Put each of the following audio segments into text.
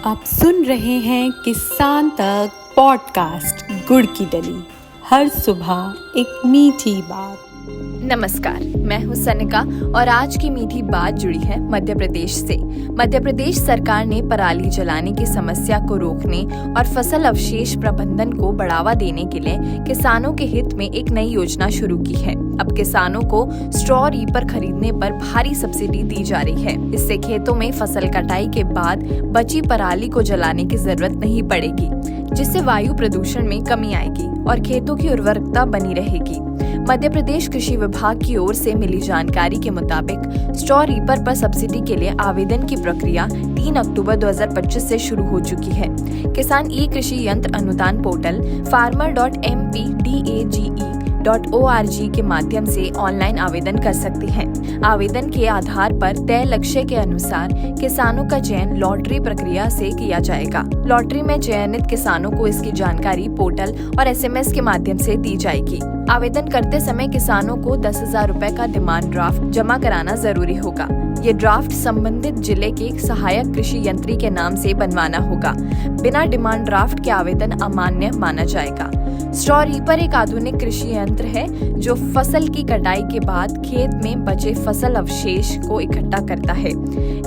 आप सुन रहे हैं किसान तक पॉडकास्ट गुड़ की डली। हर सुबह एक मीठी बात। नमस्कार, मैं हूं सनिका और आज की मीठी बात जुड़ी है मध्य प्रदेश से। मध्य प्रदेश सरकार ने पराली जलाने की समस्या को रोकने और फसल अवशेष प्रबंधन को बढ़ावा देने के लिए किसानों के हित में एक नई योजना शुरू की है। अब किसानों को स्ट्रॉ रीपर खरीदने पर भारी सब्सिडी दी जा रही है। इससे खेतों में फसल कटाई के बाद बची पराली को जलाने की जरूरत नहीं पड़ेगी, जिससे वायु प्रदूषण में कमी आएगी और खेतों की उर्वरकता बनी रहेगी। मध्य प्रदेश कृषि विभाग की ओर से मिली जानकारी के मुताबिक स्ट्रॉ रीपर पर सब्सिडी के लिए आवेदन की प्रक्रिया 3 अक्टूबर 2025 से शुरू हो चुकी है। किसान ई कृषि यंत्र अनुदान पोर्टल farmer.mpdage.org के माध्यम से ऑनलाइन आवेदन कर सकते हैं। आवेदन के आधार पर तय लक्ष्य के अनुसार किसानों का चयन लॉटरी प्रक्रिया से किया जाएगा। लॉटरी में चयनित किसानों को इसकी जानकारी पोर्टल और SMS के माध्यम से दी जाएगी। आवेदन करते समय किसानों को 10,000 रुपए का डिमांड ड्राफ्ट जमा कराना जरूरी होगा। ये ड्राफ्ट संबंधित जिले के सहायक कृषि यंत्री के नाम से बनवाना होगा। बिना डिमांड ड्राफ्ट के आवेदन अमान्य माना जाएगा। स्ट्रॉ रीपर एक आधुनिक कृषि यंत्र है जो फसल की कटाई के बाद खेत में बचे फसल अवशेष को इकट्ठा करता है।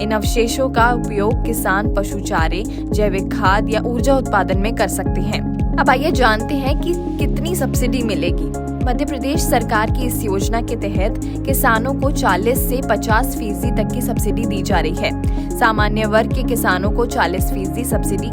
इन अवशेषों का उपयोग किसान पशु चारे, जैविक खाद या ऊर्जा उत्पादन में कर सकते हैं। अब आइए जानते हैं कि कितनी सब्सिडी मिलेगी। मध्य प्रदेश सरकार की इस योजना के तहत किसानों को 40 से 50% तक की सब्सिडी दी जा रही है। सामान्य वर्ग के किसानों को 40% सब्सिडी,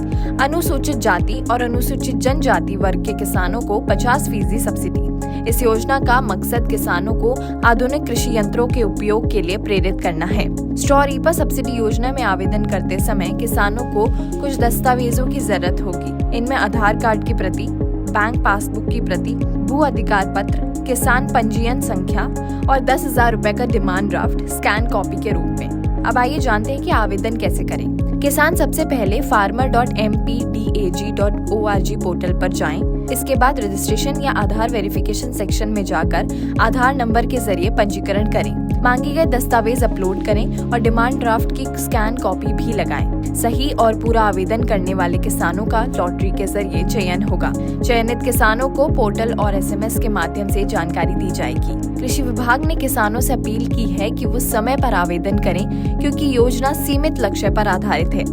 अनुसूचित जाति और अनुसूचित जनजाति वर्ग के किसानों को 50% सब्सिडी। इस योजना का मकसद किसानों को आधुनिक कृषि यंत्रों के उपयोग के लिए प्रेरित करना है। स्ट्रॉ रीपर सब्सिडी योजना में आवेदन करते समय किसानों को कुछ दस्तावेजों की जरूरत होगी। इनमें आधार कार्ड की प्रति, बैंक पासबुक की प्रति, भू अधिकार पत्र, किसान पंजीयन संख्या और 10,000 रुपए का डिमांड ड्राफ्ट स्कैन कॉपी के रूप में। अब आइए जानते हैं कि आवेदन कैसे करें। किसान सबसे पहले farmer.mpdage.org पोर्टल पर जाएं। इसके बाद रजिस्ट्रेशन या आधार वेरिफिकेशन सेक्शन में जाकर आधार नंबर के जरिए पंजीकरण करें। मांगे गए दस्तावेज अपलोड करें और डिमांड ड्राफ्ट की स्कैन कॉपी भी लगाएं। सही और पूरा आवेदन करने वाले किसानों का लॉटरी के जरिए चयन होगा। चयनित किसानों को पोर्टल और SMS के माध्यम से जानकारी दी जाएगी। कृषि विभाग ने किसानों से अपील की है कि वो समय पर आवेदन करें, क्योंकि योजना सीमित लक्ष्य पर आधारित है।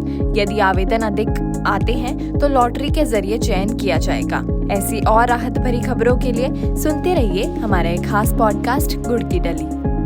यदि आवेदन अधिक आते हैं तो लॉटरी के जरिए चयन किया जाएगा। ऐसी और राहत भरी खबरों के लिए सुनते रहिए हमारा एक खास पॉडकास्ट गुड़ की डली।